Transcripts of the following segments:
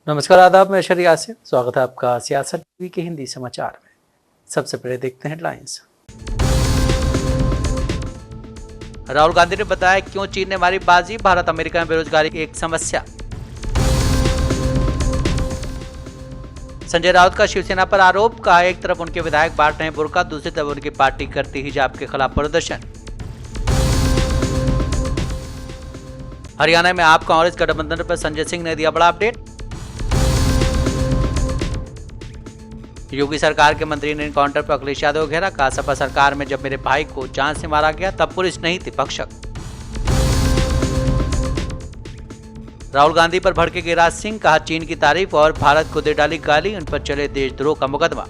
नमस्कार, आदाब। मैं शरिया से स्वागत है आपका सियासत टीवी के हिंदी समाचार में। सबसे पहले देखते हैं हेडलाइंस। राहुल गांधी ने बताया क्यों चीन ने मारी बाजी, भारत अमेरिका में बेरोजगारी की एक समस्या। संजय राउत का शिवसेना पर आरोप, कहा एक तरफ उनके विधायक बांट रहे हैं बुर्का, दूसरी तरफ उनकी पार्टी करती हिजाब के खिलाफ प्रदर्शन। हरियाणा में आप कांग्रेस गठबंधन पर संजय सिंह ने दिया बड़ा अपडेट। योगी सरकार के मंत्री ने एनकाउंटर पर अखिलेश यादव को घेरा, कहा सपा सरकार में जब मेरे भाई को जान से मारा गया तब पुलिस नहीं थी पक्षक। राहुल गांधी पर भड़के गिरिराज सिंह, कहा चीन की तारीफ और भारत को दे डाली गाली, उन पर चले देशद्रोह का मुकदमा।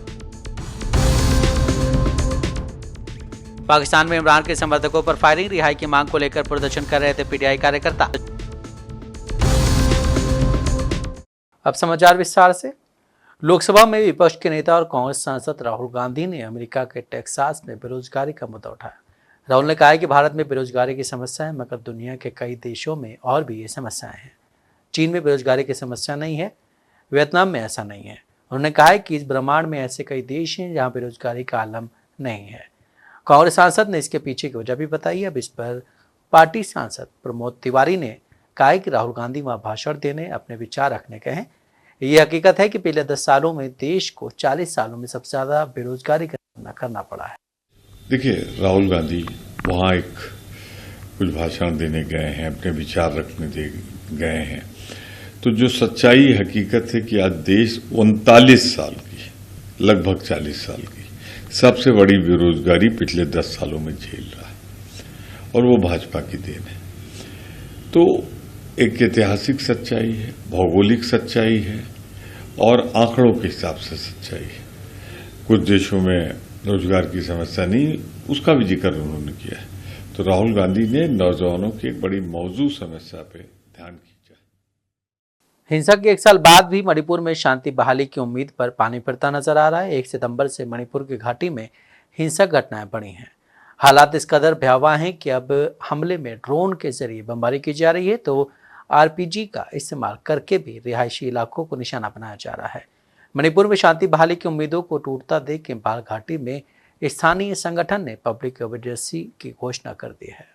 पाकिस्तान में इमरान के समर्थकों पर फायरिंग, रिहाई की मांग को लेकर प्रदर्शन कर रहे थे पीटीआई कार्यकर्ता। अब समाचार विस्तार से। लोकसभा में विपक्ष के नेता और कांग्रेस सांसद राहुल गांधी ने अमेरिका के टेक्सास में बेरोजगारी का मुद्दा उठाया। राहुल ने कहा कि भारत में बेरोजगारी की समस्या है, मगर दुनिया के कई देशों में और भी ये समस्याएं हैं। चीन में बेरोजगारी की समस्या नहीं है, वियतनाम में ऐसा नहीं है। उन्होंने कहा कि इस ब्रह्मांड में ऐसे कई देश हैं जहां बेरोजगारी का आलम नहीं है। कांग्रेस सांसद ने इसके पीछे की वजह भी बताई। अब इस पर पार्टी सांसद प्रमोद तिवारी ने कहा कि राहुल गांधी वहां भाषण देने, अपने विचार रखने गए हैं। ये हकीकत है कि पिछले 10 सालों में देश को 40 सालों में सबसे ज्यादा बेरोजगारी का सामना करना पड़ा है। देखिए, राहुल गांधी वहाँ कुछ भाषण देने गए हैं, अपने विचार रखने गए हैं, तो जो सच्चाई हकीकत है कि आज देश 39 साल की, लगभग 40 साल की सबसे बड़ी बेरोजगारी पिछले 10 सालों में झेल रहा है, और वो भाजपा की देन है। तो एक ऐतिहासिक सच्चाई है, भौगोलिक सच्चाई है और आंकड़ों के हिसाब से सच्चाई है। कुछ देशों में रोजगार की समस्या नहीं, उसका भी जिक्र उन्होंने किया है। तो राहुल गांधी ने नौजवानों की एक बड़ी मौजूद समस्या पे ध्यान खींचा। हिंसा के 1 साल बाद भी मणिपुर में शांति बहाली की उम्मीद पर पानी फिरता नजर आ रहा है। 1 सितंबर से मणिपुर की घाटी में हिंसक घटनाएं बढ़ी हैं। हालात इस कदर भयावह हैं कि अब हमले में ड्रोन के जरिए बमबारी की जा रही है, तो आरपीजी का इस्तेमाल करके भी रिहायशी इलाकों को निशाना बनाया जा रहा है। मणिपुर में शांति बहाली की उम्मीदों को टूटता देख इंफाल घाटी में स्थानीय संगठन ने पब्लिक इमरजेंसी की घोषणा कर दी है।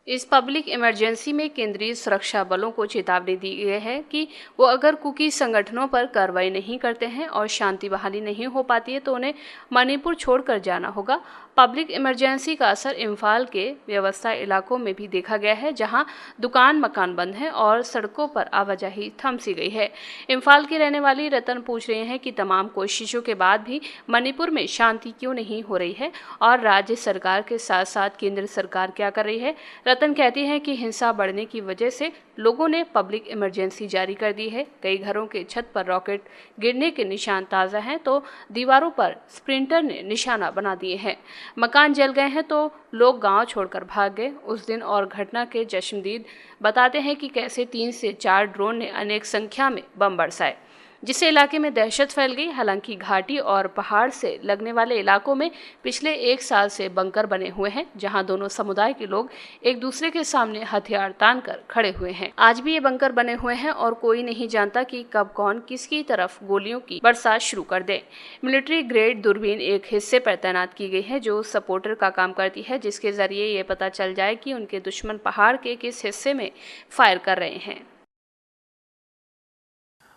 इस पब्लिक इमरजेंसी में केंद्रीय सुरक्षा बलों को चेतावनी दी गई है कि वो अगर कुकी संगठनों पर कार्रवाई नहीं करते हैं और शांति बहाली नहीं हो पाती है तो उन्हें मणिपुर छोड़कर जाना होगा। पब्लिक इमरजेंसी का असर इम्फाल के व्यवस्था इलाकों में भी देखा गया है, जहां दुकान मकान बंद हैं और सड़कों पर आवाजाही थम सी गई है। इम्फाल की रहने वाली रतन पूछ रहे हैं कि तमाम कोशिशों के बाद भी मणिपुर में शांति क्यों नहीं हो रही है और राज्य सरकार के साथ साथ केंद्र सरकार क्या कर रही है। रतन कहती हैं कि हिंसा बढ़ने की वजह से लोगों ने पब्लिक इमरजेंसी जारी कर दी है। कई घरों के छत पर रॉकेट गिरने के निशान ताज़ा हैं, तो दीवारों पर स्प्रिंटर ने निशाना बना दिए हैं। मकान जल गए हैं तो लोग गांव छोड़कर भाग गए। उस दिन और घटना के जश्नदीद बताते हैं कि कैसे 3 से 4 ड्रोन ने अनेक संख्या में बम बरसाए, जिससे इलाके में दहशत फैल गई। हालांकि घाटी और पहाड़ से लगने वाले इलाकों में पिछले 1 साल से बंकर बने हुए हैं, जहां दोनों समुदाय के लोग एक दूसरे के सामने हथियार तानकर खड़े हुए हैं। आज भी ये बंकर बने हुए हैं और कोई नहीं जानता कि कब कौन किसकी तरफ गोलियों की बरसात शुरू कर दे। मिलिट्री ग्रेड दूरबीन एक हिस्से पर तैनात की गई है जो सपोर्टर का काम करती है, जिसके जरिए ये पता चल जाए कि उनके दुश्मन पहाड़ के किस हिस्से में फायर कर रहे हैं।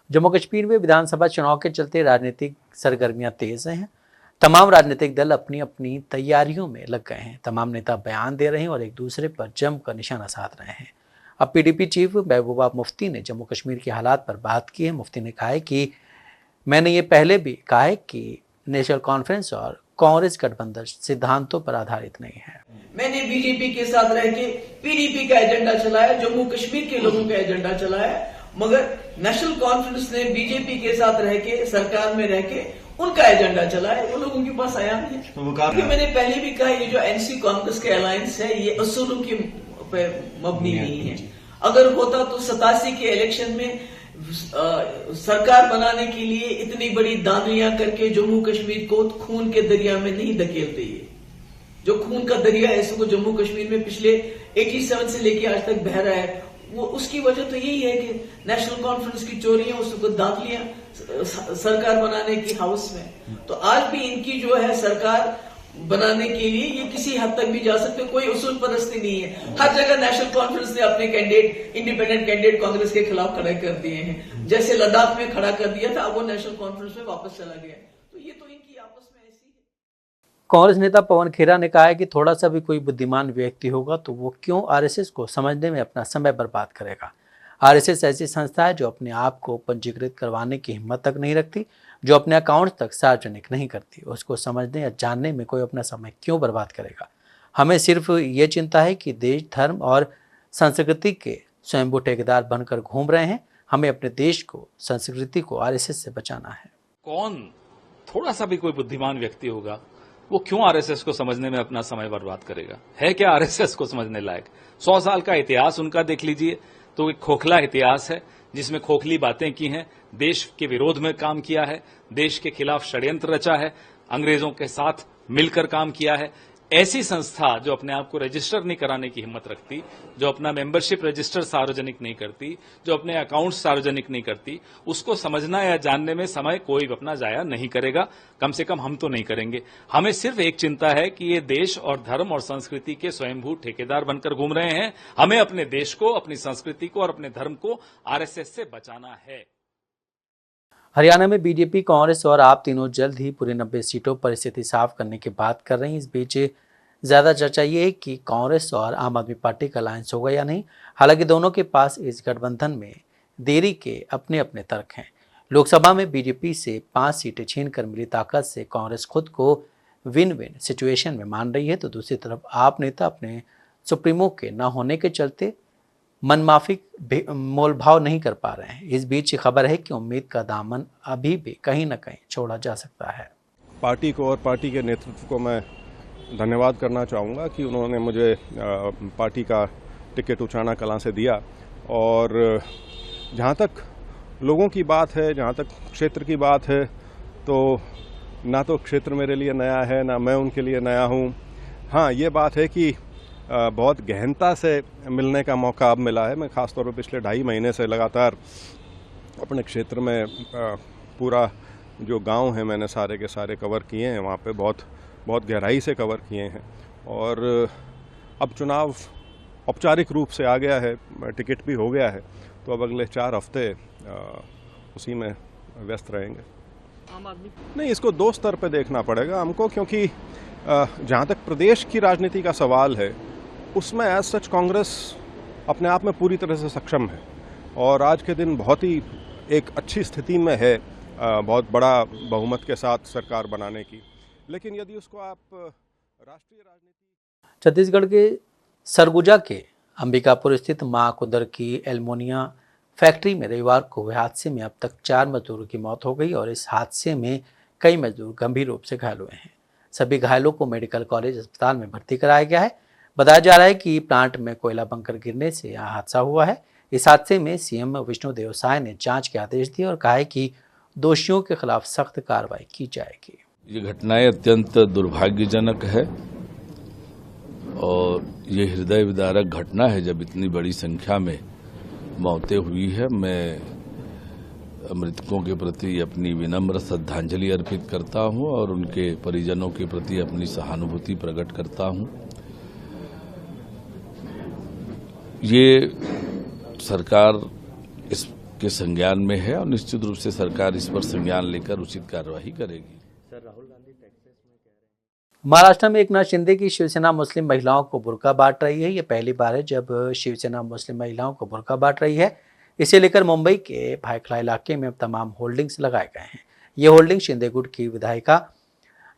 जम्मू कश्मीर में विधानसभा चुनाव के चलते राजनीतिक सरगर्मियां तेज हैं। तमाम राजनीतिक दल अपनी अपनी तैयारियों में लग गए हैं। तमाम नेता बयान दे रहे हैं और एक दूसरे पर जमकर निशाना साध रहे हैं। अब पीडीपी चीफ महबूबा मुफ्ती ने जम्मू कश्मीर के हालात पर बात की है। मुफ्ती ने कहा है कि मैंने ये पहले भी कहा है कि नेशनल कॉन्फ्रेंस और कांग्रेस गठबंधन सिद्धांतों पर आधारित नहीं है। मैंने बीजेपी के साथ रह के पीडीपी का एजेंडा चलाया, जम्मू कश्मीर के लोगों का एजेंडा चलाया, मगर नेशनल कॉन्फ्रेंस ने बीजेपी के साथ रह के सरकार में रह के उनका एजेंडा चलाया। वो लोगों के पास आया नहीं है। तो मैंने पहले भी कहा, ये जो एनसी कांग्रेस के अलायंस है ये असूलों की मबनी नहीं है। अगर होता तो 87 के इलेक्शन में सरकार बनाने के लिए इतनी बड़ी दानियां करके जम्मू कश्मीर को खून के दरिया में नहीं धकेलते। ये जो खून का दरिया है इसको जम्मू कश्मीर में पिछले 87 से लेकर आज तक बह रहा है, वो उसकी वजह तो यही है कि नेशनल कॉन्फ्रेंस की चोरियां, उसको दाखिलियां सरकार बनाने की हाउस में। तो आज भी इनकी जो है सरकार बनाने के लिए ये किसी हद तक भी जा सकते, कोई उसूल परस्ती नहीं है। हर जगह नेशनल कॉन्फ्रेंस ने अपने कैंडिडेट, इंडिपेंडेंट कैंडिडेट कांग्रेस के खिलाफ खड़े कर दिए हैं। जैसे लद्दाख में खड़ा कर दिया था, अब वो नेशनल कॉन्फ्रेंस में वापस चला गया। तो ये तो इनकी आपस में ऐसी है। कांग्रेस नेता पवन खेरा ने कहा है कि थोड़ा सा भी कोई बुद्धिमान व्यक्ति होगा तो वो क्यों आरएसएस को समझने में अपना समय बर्बाद करेगा। आरएसएस ऐसी संस्था है जो अपने आप को पंजीकृत करवाने की हिम्मत तक नहीं रखती, जो अपने अकाउंट तक सार्वजनिक नहीं करती। उसको समझने या जानने में कोई अपना समय क्यों बर्बाद करेगा। हमें सिर्फ ये चिंता है कि देश, धर्म और संस्कृति के स्वयंभू ठेकेदार बनकर घूम रहे हैं। हमें अपने देश को, संस्कृति को आरएसएस से बचाना है। कौन थोड़ा सा भी कोई बुद्धिमान व्यक्ति होगा वो क्यों आरएसएस को समझने में अपना समय बर्बाद करेगा। है क्या आरएसएस को समझने लायक? 100 साल का इतिहास उनका देख लीजिए तो एक खोखला इतिहास है जिसमें खोखली बातें की हैं, देश के विरोध में काम किया है, देश के खिलाफ षड्यंत्र रचा है, अंग्रेजों के साथ मिलकर काम किया है। ऐसी संस्था जो अपने आप को रजिस्टर नहीं कराने की हिम्मत रखती, जो अपना मेंबरशिप रजिस्टर सार्वजनिक नहीं करती, जो अपने अकाउंट सार्वजनिक नहीं करती, उसको समझना या जानने में समय कोई अपना जाया नहीं करेगा। कम से कम हम तो नहीं करेंगे। हमें सिर्फ एक चिंता है कि ये देश और धर्म और संस्कृति के स्वयंभू ठेकेदार बनकर घूम रहे हैं। हमें अपने देश को, अपनी संस्कृति को और अपने धर्म को आरएसएस से बचाना है। हरियाणा में बीजेपी, कांग्रेस और आप तीनों जल्द ही पूरे 90 सीटों पर स्थिति साफ करने की बात कर रही हैं। इस बीच ज़्यादा चर्चा ये है कि कांग्रेस और आम आदमी पार्टी का अलायंस होगा या नहीं। हालांकि दोनों के पास इस गठबंधन में देरी के अपने अपने तर्क हैं। लोकसभा में बीजेपी से 5 सीटें छीनकर मिली ताकत से कांग्रेस खुद को विन विन सिचुएशन में मान रही है, तो दूसरी तरफ आप नेता अपने सुप्रीमो के न होने के चलते मनमाफिक मोलभाव नहीं कर पा रहे हैं। इस बीच खबर है कि उम्मीद का दामन अभी भी कहीं न कहीं छोड़ा जा सकता है। पार्टी को और पार्टी के नेतृत्व को मैं धन्यवाद करना चाहूँगा कि उन्होंने मुझे पार्टी का टिकट उचाना कलां से दिया। और जहाँ तक लोगों की बात है, जहाँ तक क्षेत्र की बात है, तो ना तो क्षेत्र मेरे लिए नया है, ना मैं उनके लिए नया हूँ। हाँ, ये बात है कि बहुत गहनता से मिलने का मौका अब मिला है। मैं ख़ासतौर पर पिछले 2.5 महीने से लगातार अपने क्षेत्र में पूरा जो गांव है मैंने सारे के सारे कवर किए हैं। वहाँ पे बहुत गहराई से कवर किए हैं। और अब चुनाव औपचारिक रूप से आ गया है, टिकट भी हो गया है, तो अब अगले 4 हफ्ते उसी में व्यस्त रहेंगे। आम आदमी नहीं, इसको 2 स्तर पे देखना पड़ेगा हमको, क्योंकि जहाँ तक प्रदेश की राजनीति का सवाल है उसमें एज सच कांग्रेस अपने आप में पूरी तरह से सक्षम है और आज के दिन बहुत ही एक अच्छी स्थिति में है बहुत बड़ा बहुमत के साथ सरकार बनाने की। लेकिन यदि उसको आप राष्ट्रीय राजनीति। छत्तीसगढ़ के सरगुजा के अंबिकापुर स्थित मां कुदर की एल्मोनिया फैक्ट्री में रविवार को हुए हादसे में अब तक 4 मजदूरों की मौत हो गई और इस हादसे में कई मजदूर गंभीर रूप से घायल हुए हैं। सभी घायलों को मेडिकल कॉलेज अस्पताल में भर्ती कराया गया है। बताया जा रहा है कि प्लांट में कोयला बंकर गिरने से यह हादसा हुआ है। इस हादसे में सीएम विष्णुदेव साय ने जांच के आदेश दिए और कहा है कि दोषियों के खिलाफ सख्त कार्रवाई की जाएगी। ये घटनाएं अत्यंत दुर्भाग्यजनक है और ये हृदय विदारक घटना है जब इतनी बड़ी संख्या में मौतें हुई है। मैं मृतकों के प्रति अपनी विनम्र श्रद्धांजलि अर्पित करता हूं और उनके परिजनों के प्रति अपनी सहानुभूति प्रकट करता हूं। ये सरकार इसके संज्ञान में है और निश्चित रूप से सरकार इस पर संज्ञान लेकर उचित कार्रवाई करेगी। महाराष्ट्र में एकनाथ शिंदे की शिवसेना मुस्लिम महिलाओं को बुर्का बांट रही है। ये पहली बार है जब शिवसेना मुस्लिम महिलाओं को बुर्का बांट रही है। इसे लेकर मुंबई के भायखला इलाके में तमाम होल्डिंग्स लगाए गए हैं। ये होल्डिंग शिंदे गुट की विधायिका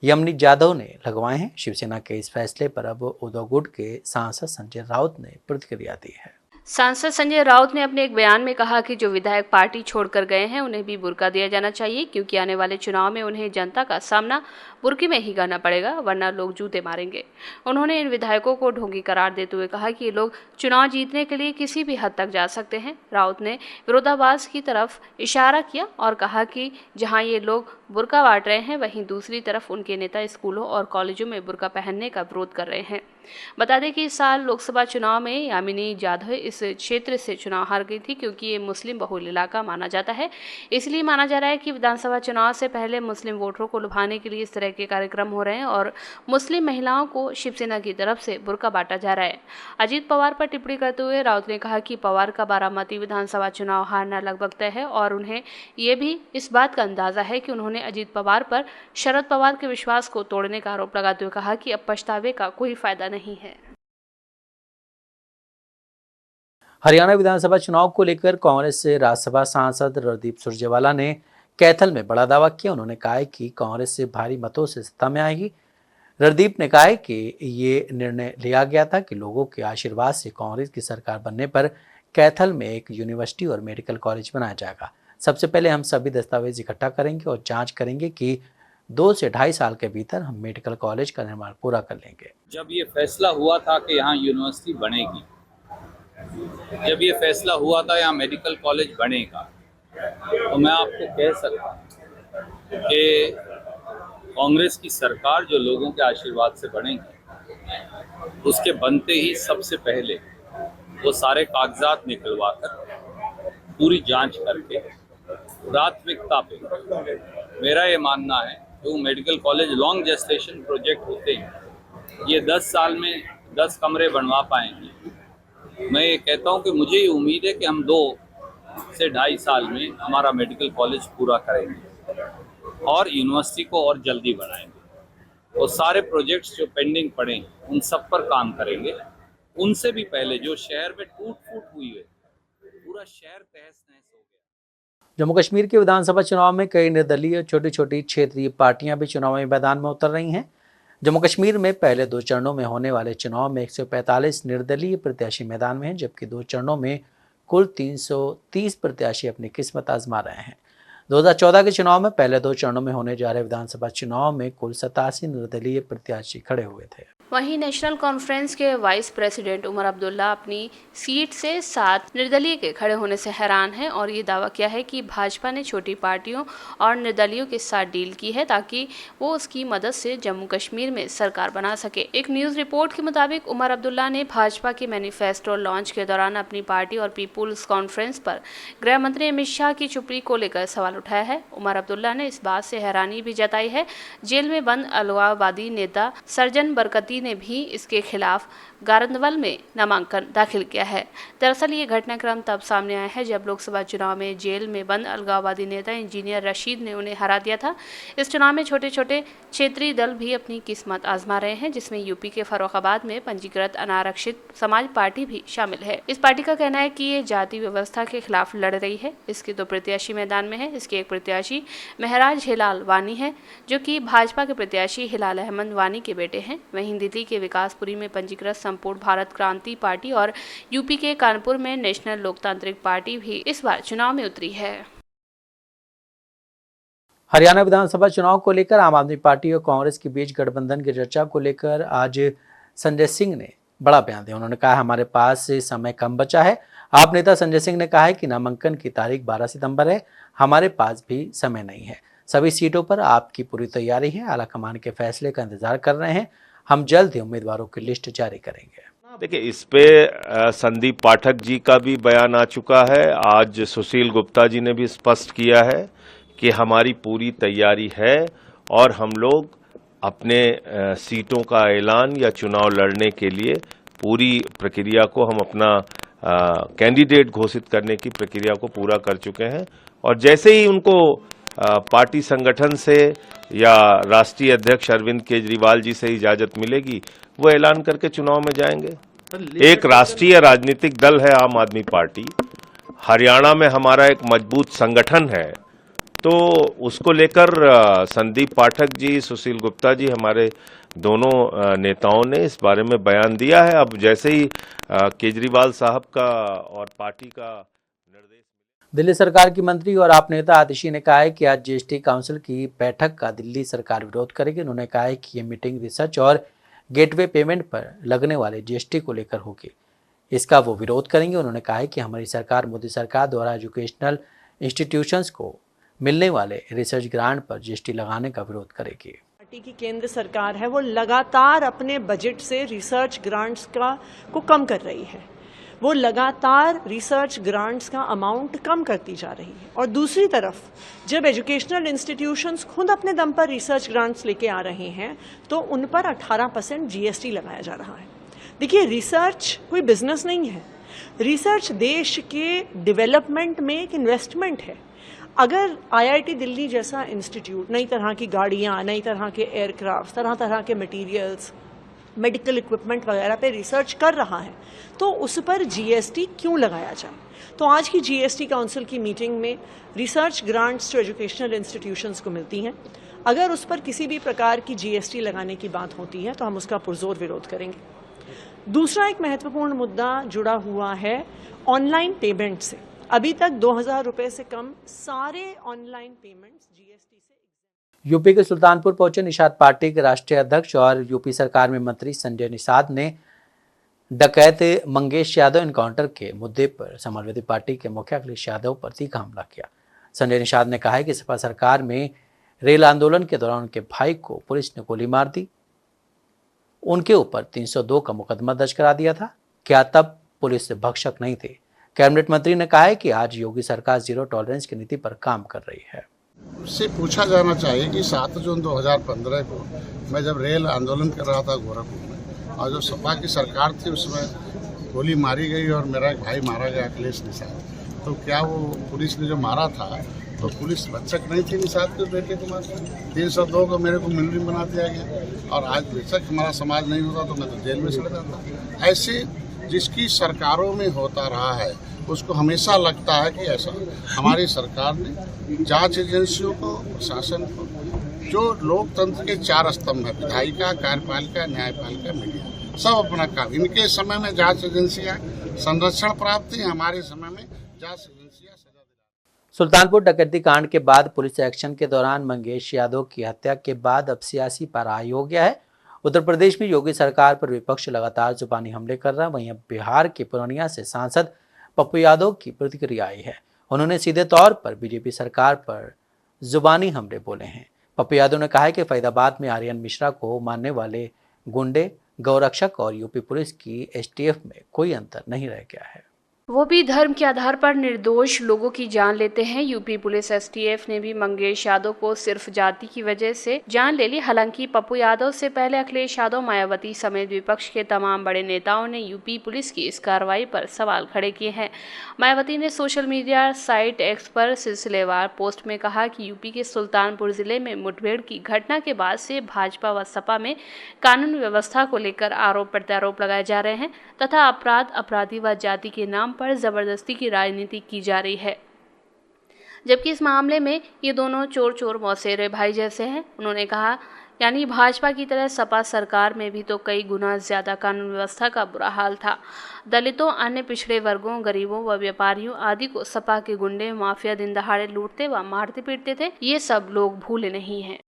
यमनी जाधव ने लगवाए हैं। शिवसेना के इस फैसले पर अब उद्धव गुट के सांसद संजय राउत ने प्रतिक्रिया दी है। सांसद संजय राउत ने अपने एक बयान में कहा कि जो विधायक पार्टी छोड़कर गए हैं उन्हें भी बुर्का दिया जाना चाहिए, क्योंकि आने वाले चुनाव में उन्हें जनता का सामना बुर्के में ही करना पड़ेगा, वरना लोग जूते मारेंगे। उन्होंने इन विधायकों को ढोंगी करार देते हुए कहा कि ये लोग चुनाव जीतने के लिए किसी भी हद तक जा सकते हैं। राउत ने विरोधाभास की तरफ इशारा किया और कहा कि जहां ये लोग बुर्का बांट रहे हैं, वहीं दूसरी तरफ उनके नेता स्कूलों और कॉलेजों में बुर्का पहनने का विरोध कर रहे हैं। बता दें कि इस साल लोकसभा चुनाव में यामिनी जाधव इस इस क्षेत्र से चुनाव हार गई थी, क्योंकि ये मुस्लिम बहुल इलाका माना जाता है। इसलिए माना जा रहा है कि विधानसभा चुनाव से पहले मुस्लिम वोटरों को लुभाने के लिए इस तरह के कार्यक्रम हो रहे हैं और मुस्लिम महिलाओं को शिवसेना की तरफ से बुर्का बांटा जा रहा है। अजीत पवार पर टिप्पणी करते हुए राउत ने कहा कि पवार का बारामती विधानसभा चुनाव हारना लगभग तय है और उन्हें ये भी इस बात का अंदाजा है कि उन्होंने अजीत पवार पर शरद पवार के विश्वास को तोड़ने का आरोप लगाते हुए कहा कि अब पछतावे का कोई फायदा नहीं है। हरियाणा विधानसभा चुनाव को लेकर कांग्रेस से राज्यसभा सांसद रणदीप सुरजेवाला ने कैथल में बड़ा दावा किया। उन्होंने कहा कि कांग्रेस से भारी मतों से सत्ता में आएगी। रणदीप ने कहा कि ये निर्णय लिया गया था कि लोगों के आशीर्वाद से कांग्रेस की सरकार बनने पर कैथल में एक यूनिवर्सिटी और मेडिकल कॉलेज बनाया जाएगा। सबसे पहले हम सभी दस्तावेज इकट्ठा करेंगे और जांच करेंगे कि 2 से 2.5 साल के भीतर हम मेडिकल कॉलेज का निर्माण पूरा कर लेंगे। जब ये फैसला हुआ था कि यहाँ यूनिवर्सिटी बनेगी, जब ये फैसला हुआ था यहाँ मेडिकल कॉलेज बनेगा, तो मैं आपको कह सकता हूँ कि कांग्रेस की सरकार जो लोगों के आशीर्वाद से बनेगी, उसके बनते ही सबसे पहले वो सारे कागजात निकलवाकर पूरी जांच करके प्राथमिकता पे, मेरा ये मानना है जो medical college long gestation project होते हैं, ये 10 साल में 10 कमरे बनवा पाएंगे। मैं ये कहता हूँ कि मुझे ये उम्मीद है कि हम 2 से 2.5 साल में हमारा मेडिकल कॉलेज पूरा करेंगे और यूनिवर्सिटी को और जल्दी बनाएंगे। और सारे प्रोजेक्ट्स जो पेंडिंग पड़े हैं उन सब पर काम करेंगे। उनसे भी पहले जो शहर में टूट फूट हुई है, पूरा शहर तहस नहस हो गया। जम्मू कश्मीर के विधानसभा चुनाव में कई निर्दलीय छोटी छोटी क्षेत्रीय पार्टियां भी चुनावी मैदान में उतर रही हैं। जम्मू कश्मीर में पहले 2 चरणों में होने वाले चुनाव में 145 निर्दलीय प्रत्याशी मैदान में हैं, जबकि 2 चरणों में कुल 330 प्रत्याशी अपनी किस्मत आजमा रहे हैं। 2014 के चुनाव में पहले 2 चरणों में होने जा रहे विधानसभा चुनाव में कुल 87 निर्दलीय प्रत्याशी खड़े हुए थे। वहीं नेशनल कॉन्फ्रेंस के वाइस प्रेसिडेंट उमर अब्दुल्ला अपनी सीट से 7 निर्दलीय के खड़े होने से हैरान हैं और ये दावा किया है कि भाजपा ने छोटी पार्टियों और निर्दलीयों के साथ डील की है ताकि वो उसकी मदद से जम्मू कश्मीर में सरकार बना सके। एक न्यूज़ रिपोर्ट के मुताबिक उमर अब्दुल्ला ने भाजपा के मैनिफेस्टो लॉन्च के दौरान अपनी पार्टी और पीपुल्स कॉन्फ्रेंस पर गृह मंत्री अमित शाह की चुप्पी को लेकर सवाल उठाया है। उमर अब्दुल्ला ने इस बात से हैरानी भी जताई है। जेल में बंद अलगाववादी नेता सर्जन बरकती ने भी इसके खिलाफ गारंदवल में नामांकन दाखिल किया है। दरअसल ये घटनाक्रम तब सामने आया है जब लोकसभा चुनाव में जेल में बंद अलगाववादी नेता इंजीनियर रशीद ने उन्हें हरा दिया था। इस चुनाव में छोटे छोटे क्षेत्रीय दल भी अपनी किस्मत आजमा रहे हैं, जिसमें यूपी के फर्रुखाबाद में पंजीकृत अनारक्षित समाज पार्टी भी शामिल है। इस पार्टी का कहना है कि ये जाति व्यवस्था के खिलाफ लड़ रही है। इसके 2 प्रत्याशी मैदान में है। इसके एक प्रत्याशी महराज हिलाल वानी है, जो कि भाजपा के प्रत्याशी हिलाल अहमद वानी के बेटे हैं। वहीं दिल्ली के विकासपुरी में पंजीकृत संपूर्ण भारत क्रांति पार्टी और यूपी के कानपुर में नेशनल लोकतांत्रिक पार्टी भी इस बार चुनाव में उतरी है। हरियाणा विधानसभा चुनाव को लेकर आम आदमी पार्टी और कांग्रेस के बीच गठबंधन की चर्चा को लेकर आज संजय सिंह ने बड़ा बयान दिया। उन्होंने कहा हमारे पास समय कम बचा है। आप नेता संजय सिंह ने कहा है कि नामांकन की तारीख 12 सितंबर है, हमारे पास भी समय नहीं है। सभी सीटों पर आपकी पूरी तैयारी है। आलाकमान के फैसले का इंतजार कर रहे हैं। हम जल्द ही उम्मीदवारों की लिस्ट जारी करेंगे। देखिए, इस पे संदीप पाठक जी का भी बयान आ चुका है। आज सुशील गुप्ता जी ने भी स्पष्ट किया है कि हमारी पूरी तैयारी है और हम लोग अपने सीटों का ऐलान या चुनाव लड़ने के लिए पूरी प्रक्रिया को हम अपना कैंडिडेट घोषित करने की प्रक्रिया को पूरा कर चुके हैं। और जैसे ही उनको पार्टी संगठन से या राष्ट्रीय अध्यक्ष अरविंद केजरीवाल जी से इजाजत मिलेगी, वो ऐलान करके चुनाव में जाएंगे। एक राष्ट्रीय राजनीतिक दल है आम आदमी पार्टी। हरियाणा में हमारा एक मजबूत संगठन है, तो उसको लेकर संदीप पाठक जी, सुशील गुप्ता जी, हमारे दोनों नेताओं ने इस बारे में बयान दिया है। अब जैसे ही केजरीवाल साहब का और पार्टी का निर्देश। दिल्ली सरकार की मंत्री और आप नेता आतिशी ने कहा है कि आज जीएसटी काउंसिल की बैठक का दिल्ली सरकार विरोध करेगी। उन्होंने कहा है कि ये मीटिंग रिसर्च और गेटवे पेमेंट पर लगने वाले जीएसटी को लेकर होगी। इसका वो विरोध करेंगे। उन्होंने कहा है कि हमारी सरकार मोदी सरकार द्वारा एजुकेशनल इंस्टीट्यूशंस को मिलने वाले रिसर्च ग्रांट पर जीएसटी लगाने का विरोध करेगी। पार्टी की केंद्र सरकार है वो लगातार अपने बजट से रिसर्च ग्रांट्स को कम कर रही है। वो लगातार रिसर्च ग्रांट्स का अमाउंट कम करती जा रही है। और दूसरी तरफ जब एजुकेशनल इंस्टीट्यूशंस खुद अपने दम पर रिसर्च ग्रांट्स लेके आ रहे हैं तो उन पर 18% जीएसटी लगाया जा रहा है। देखिए, रिसर्च कोई बिजनेस नहीं है, रिसर्च देश के डेवलपमेंट में एक इन्वेस्टमेंट है। अगर आईआईटी दिल्ली जैसा इंस्टीट्यूट नई तरह की गाड़ियाँ, नई तरह के एयरक्राफ्ट, तरह तरह के मटेरियल्स, मेडिकल इक्विपमेंट वगैरह पे रिसर्च कर रहा है तो उस पर जीएसटी क्यों लगाया जाए? तो आज की जीएसटी काउंसिल की मीटिंग में रिसर्च ग्रांट्स जो एजुकेशनल इंस्टीट्यूशंस को मिलती हैं, अगर उस पर किसी भी प्रकार की जीएसटी लगाने की बात होती है तो हम उसका पुरजोर विरोध करेंगे। दूसरा एक महत्वपूर्ण मुद्दा जुड़ा हुआ है ऑनलाइन पेमेंट से। अभी तक 2000 रुपए से कम सारे ऑनलाइन पेमेंट्स जीएसटी से। यूपी के सुल्तानपुर पहुंचे निषाद पार्टी के राष्ट्रीय अध्यक्ष और यूपी सरकार में मंत्री संजय निषाद ने डकैत मंगेश यादव एनकाउंटर के मुद्दे पर समाजवादी पार्टी के मुखिया अखिलेश यादव पर तीखा हमला किया। संजय निषाद ने कहा है कि सपा सरकार में रेल आंदोलन के दौरान उनके भाई को पुलिस ने गोली मार दी, उनके ऊपर 302 का मुकदमा दर्ज करा दिया था। क्या तब पुलिस भक्षक नहीं थे? कैबिनेट मंत्री ने कहा है कि आज योगी सरकार जीरो टॉलरेंस की नीति पर काम कर रही है। उससे पूछा जाना चाहिए कि 7 जून 2015 को मैं जब रेल आंदोलन कर रहा था गोरखपुर में और जो सपा की सरकार थी उसमें गोली मारी गई और मेरा एक भाई मारा गया अखिलेश निषाद, तो क्या वो पुलिस ने जो मारा था तो पुलिस भक्षक नहीं थी निषाद के बेटे को मार? 302 को मेरे को मुलजिम बना दिया गया और आज बेशक हमारा समाज नहीं होता तो मैं तो जेल में चला जाता। ऐसे जिसकी सरकारों में होता रहा है उसको हमेशा लगता है कि ऐसा हमारी सरकार ने जांच एजेंसियों को, प्रशासन को, जो लोकतंत्र के 4 स्तंभ है, विधायिका, कार्यपालिका, न्यायपालिका, मीडिया, सब अपना काम। इनके समय में जांच एजेंसियां संरक्षण प्राप्त थी, हमारे समय में जांच एजेंसियां सजा दिला। सुल्तानपुर डकैती कांड के बाद पुलिस एक्शन के दौरान मंगेश यादव की हत्या के बाद अब सियासी पारा हो गया है। उत्तर प्रदेश में योगी सरकार पर विपक्ष लगातार जुबानी हमले कर रहा है। वहीं अब बिहार के पूर्णिया से सांसद पप्पू यादव की प्रतिक्रिया आई है। उन्होंने सीधे तौर पर बीजेपी सरकार पर जुबानी हमले बोले हैं। पप्पू यादव ने कहा है कि फरीदाबाद में आर्यन मिश्रा को मानने वाले गुंडे, गौरक्षक और यूपी पुलिस की एसटीएफ में कोई अंतर नहीं रह गया है। वो भी धर्म के आधार पर निर्दोष लोगों की जान लेते हैं। यूपी पुलिस एसटीएफ ने भी मंगेश यादव को सिर्फ जाति की वजह से जान ले ली। हालांकि पप्पू यादव से पहले अखिलेश यादव, मायावती समेत विपक्ष के तमाम बड़े नेताओं ने यूपी पुलिस की इस कार्रवाई पर सवाल खड़े किए हैं। मायावती ने सोशल मीडिया साइट एक्स पर सिलसिलेवार पोस्ट में कहा कि यूपी के सुल्तानपुर जिले में मुठभेड़ की घटना के बाद से भाजपा व सपा में कानून व्यवस्था को लेकर आरोप प्रत्यारोप लगाए जा रहे हैं तथा अपराध, अपराधी व जाति के नाम पर जबरदस्ती की राजनीति की जा रही है, जबकि इस मामले में ये दोनों चोर मौसेरे भाई जैसे हैं। उन्होंने कहा, यानी भाजपा की तरह सपा सरकार में भी तो कई गुना ज्यादा कानून व्यवस्था का बुरा हाल था। दलितों, अन्य पिछड़े वर्गों, गरीबों व व्यापारियों आदि को सपा के गुंडे, माफिया दिन दहाड़े लूटते व मारते पीटते थे। ये सब लोग भूले नहीं हैं।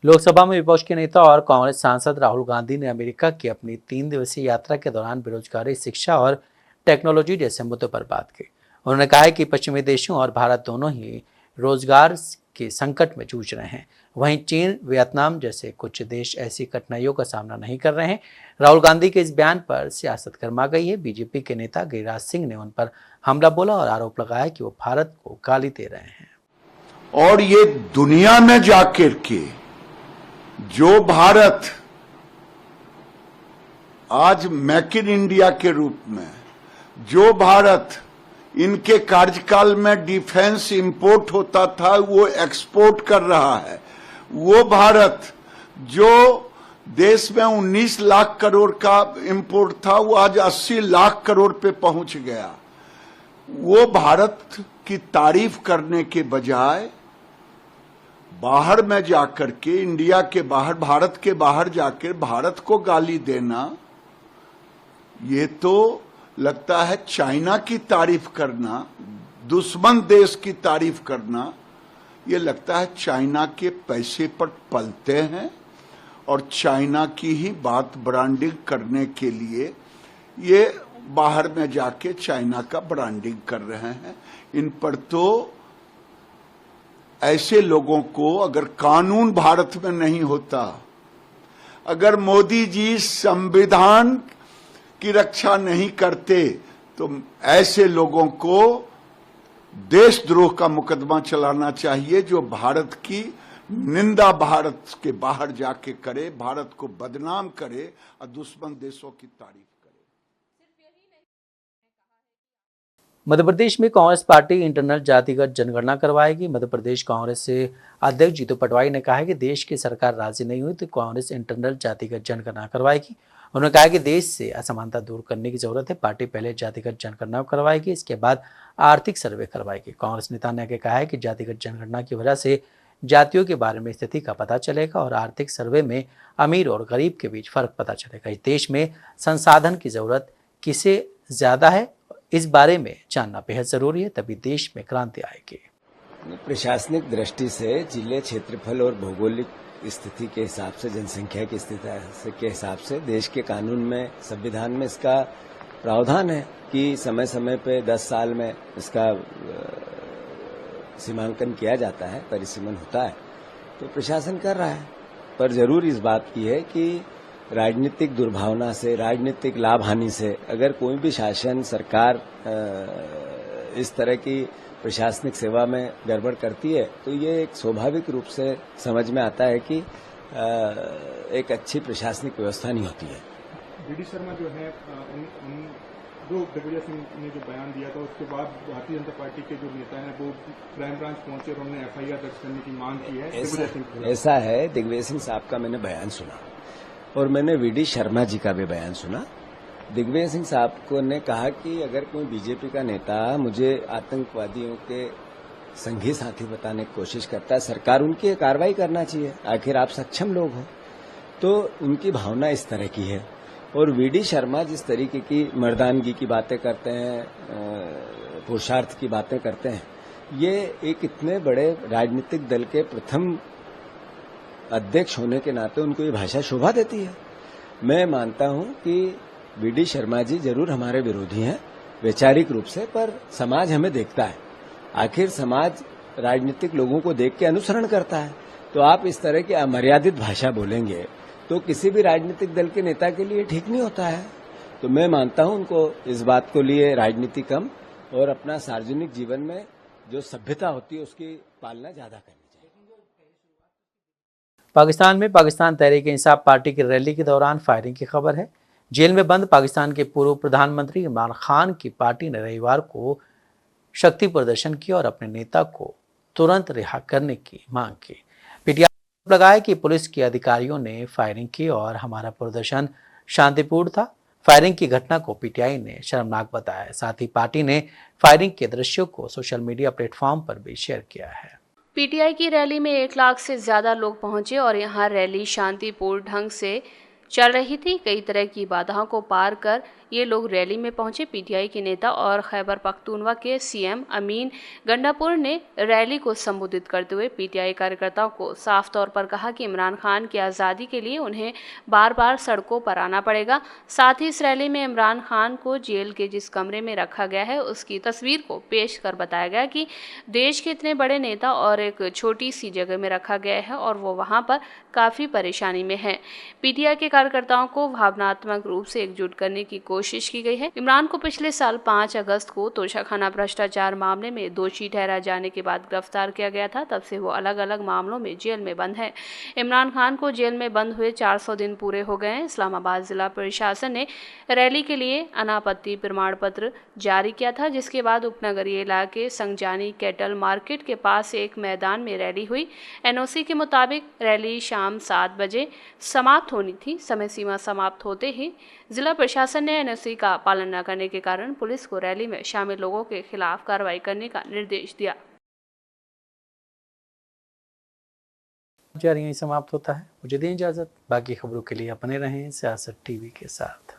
लोकसभा में विपक्ष के नेता और कांग्रेस सांसद राहुल गांधी ने अमेरिका की अपनी 3 दिवसीय यात्रा के दौरान बेरोजगारी, शिक्षा और टेक्नोलॉजी जैसे मुद्दों पर बात की। उन्होंने कहा है कि पश्चिमी देशों और भारत दोनों ही रोजगार के संकट में जूझ रहे हैं। वहीं चीन, वियतनाम जैसे कुछ देश ऐसी कठिनाइयों का सामना नहीं कर रहे हैं। राहुल गांधी के इस बयान पर सियासत गर्मा गई है। बीजेपी के नेता गिरिराज सिंह ने उन पर हमला बोला और आरोप लगाया कि वो भारत को गाली दे रहे हैं। और ये दुनिया में जाकर के जो भारत आज मेक इन इंडिया के रूप में, जो भारत इनके कार्यकाल में डिफेंस इंपोर्ट होता था वो एक्सपोर्ट कर रहा है, वो भारत जो देश में 19 लाख करोड़ का इंपोर्ट था वो आज 80 लाख करोड़ पे पहुंच गया। वो भारत की तारीफ करने के बजाय बाहर में जाकर के, इंडिया के बाहर, भारत के बाहर जाकर भारत को गाली देना, ये तो लगता है चाइना की तारीफ करना, दुश्मन देश की तारीफ करना, ये लगता है चाइना के पैसे पर पलते हैं और चाइना की ही बात ब्रांडिंग करने के लिए ये बाहर में जाके चाइना का ब्रांडिंग कर रहे हैं। इन पर तो ऐसे लोगों को, अगर कानून भारत में नहीं होता, अगर मोदी जी संविधान की रक्षा नहीं करते तो ऐसे लोगों को देशद्रोह का मुकदमा चलाना चाहिए, जो भारत की निंदा भारत के बाहर जाके करे, भारत को बदनाम करे और दुश्मन देशों की तारीफ करे। मध्य प्रदेश में कांग्रेस पार्टी इंटरनल जातिगत जनगणना करवाएगी। मध्य प्रदेश कांग्रेस से अध्यक्ष जीतू पटवारी ने कहा है कि देश की सरकार राजी नहीं हुई तो कांग्रेस इंटरनल जातिगत जनगणना करवाएगी। उन्होंने कहा कि देश से असमानता दूर करने की जरूरत है। पार्टी पहले जातिगत जनगणना करवाएगी, इसके बाद आर्थिक सर्वे करवाएगी। कांग्रेस नेता ने कहा है कि जातिगत जनगणना की वजह से जातियों के बारे में स्थिति का पता चलेगा और आर्थिक सर्वे में अमीर और गरीब के बीच फर्क पता चलेगा। इस देश में संसाधन की जरूरत किसे ज्यादा है, इस बारे में जानना बेहद जरूरी है, तभी देश में क्रांति आएगी। प्रशासनिक दृष्टि से जिले, क्षेत्रफल और भौगोलिक स्थिति के हिसाब से, जनसंख्या की स्थिति के हिसाब से देश के कानून में, संविधान में इसका प्रावधान है कि समय समय पे 10 साल में इसका सीमांकन किया जाता है, परिसीमन होता है, तो प्रशासन कर रहा है। पर जरूर इस बात की है कि राजनीतिक दुर्भावना से, राजनीतिक लाभ हानि से अगर कोई भी शासन, सरकार इस तरह की प्रशासनिक सेवा में गड़बड़ करती है तो ये एक स्वाभाविक रूप से समझ में आता है कि एक अच्छी प्रशासनिक व्यवस्था नहीं होती है। वीडी शर्मा जो है, जो दिग्विजय सिंह ने जो बयान दिया था उसके बाद भारतीय जनता पार्टी के जो नेता हैं वो क्राइम ब्रांच पहुंचे और उन्होंने FIR दर्ज करने की मांग की है। ऐसा है, दिग्विजय सिंह साहब का मैंने बयान सुना और मैंने वीडी शर्मा जी का भी बयान सुना। दिग्विजय सिंह साहब को ने कहा कि अगर कोई बीजेपी का नेता मुझे आतंकवादियों के संगी साथी बताने की कोशिश करता है, सरकार उनकी कार्रवाई करना चाहिए, आखिर आप सक्षम लोग हो। तो उनकी भावना इस तरह की है। और वीडी शर्मा जिस तरीके की मर्दानगी की बातें करते हैं, पुरुषार्थ की बातें करते हैं, ये एक इतने बड़े राजनीतिक दल के प्रथम अध्यक्ष होने के नाते उनको ये भाषा शोभा देती है। मैं मानता हूं कि वीडी शर्मा जी जरूर हमारे विरोधी हैं वैचारिक रूप से, पर समाज हमें देखता है। आखिर समाज राजनीतिक लोगों को देख के अनुसरण करता है। तो आप इस तरह की अमर्यादित भाषा बोलेंगे तो किसी भी राजनीतिक दल के नेता के लिए ठीक नहीं होता है। तो मैं मानता हूं उनको इस बात को लिए राजनीति कम और अपना सार्वजनिक जीवन में जो सभ्यता होती है उसकी पालना ज्यादा करनी चाहिए। पाकिस्तान में पाकिस्तान तहरीक-ए-इंसाफ पार्टी की रैली के दौरान फायरिंग की खबर है। जेल में बंद पाकिस्तान के पूर्व प्रधानमंत्री इमरान खान की पार्टी ने रविवार को शक्ति प्रदर्शन किया और अपने नेता को तुरंत रिहा करने की मांग की। पीटीआई ने लगाया कि पुलिस के अधिकारियों ने फायरिंग की और हमारा प्रदर्शन शांतिपूर्ण था। फायरिंग की घटना को पीटीआई ने शर्मनाक बताया। साथ ही पार्टी ने फायरिंग के दृश्यों को सोशल मीडिया प्लेटफॉर्म पर भी शेयर किया है। पीटीआई की रैली में 1 लाख से ज्यादा लोग पहुंचे और यहां रैली शांतिपूर्ण ढंग से चल रही थी। कई तरह की बाधाओं को पार कर ये लोग रैली में पहुंचे। पीटीआई के नेता और खैबर पख्तूनवा के सीएम अमीन गंडापुर ने रैली को संबोधित करते हुए पीटीआई कार्यकर्ताओं को साफ तौर पर कहा कि इमरान खान की आज़ादी के लिए उन्हें बार बार सड़कों पर आना पड़ेगा। साथ ही इस रैली में इमरान खान को जेल के जिस कमरे में रखा गया है उसकी तस्वीर को पेश कर बताया गया कि देश के इतने बड़े नेता और एक छोटी सी जगह में रखा गया है और वो वहाँ पर काफ़ी परेशानी में है। पीटीआई के कार्यकर्ताओं को भावनात्मक रूप से एकजुट करने की कोशिश की गई है। इमरान को पिछले साल 5 अगस्त को तोशाखाना भ्रष्टाचार मामले में दोषी ठहरा जाने के बाद गिरफ्तार किया गया था। तब से वो अलग अलग मामलों में जेल में बंद है। इमरान खान को जेल में बंद हुए 400 दिन पूरे हो गए हैं। इस्लामाबाद जिला प्रशासन ने रैली के लिए अनापत्ति प्रमाण पत्र जारी किया था, जिसके बाद उपनगरीय इलाके संगजानी कैटल मार्केट के पास एक मैदान में रैली हुई। एनओसी के मुताबिक रैली शाम 7 बजे समाप्त होनी थी। समय सीमा समाप्त होते ही जिला प्रशासन ने एनओसी का पालन न करने के कारण पुलिस को रैली में शामिल लोगों के खिलाफ कार्रवाई करने का निर्देश दिया। यहीं समाप्त होता है। मुझे दें इजाजत। बाकी खबरों के लिए बने रहें सियासत टीवी के साथ।